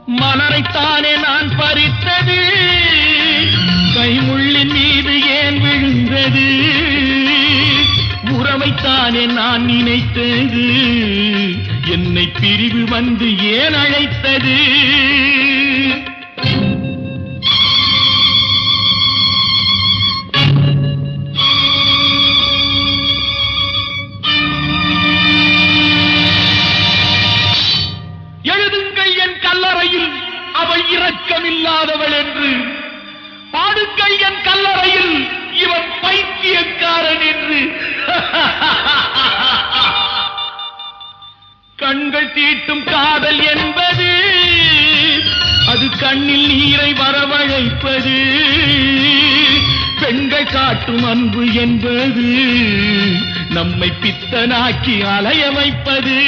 மலரைத்தானே நான் பறித்தது, கைமுள்ளின் மீது ஏன் விழுந்தது? உறவைத்தானே நான் நினைத்தது, என்னை பிரிவு வந்து ஏன் அழைத்தது? எழுதுங்கள் என் கல்லறையில் அவள் இரக்கமில்லாதவள் என்று, பாடுங்கள் என் கல்லறையில் இவன் பைத்தியக்காரன் என்று. கண்கள் தீட்டும் காதல் என்பது அது கண்ணில் நீரை வரவழைப்பது, பெண்கள் காட்டும் அன்பு என்பது நம்மை பித்தனாக்கி அலைய வைப்பது.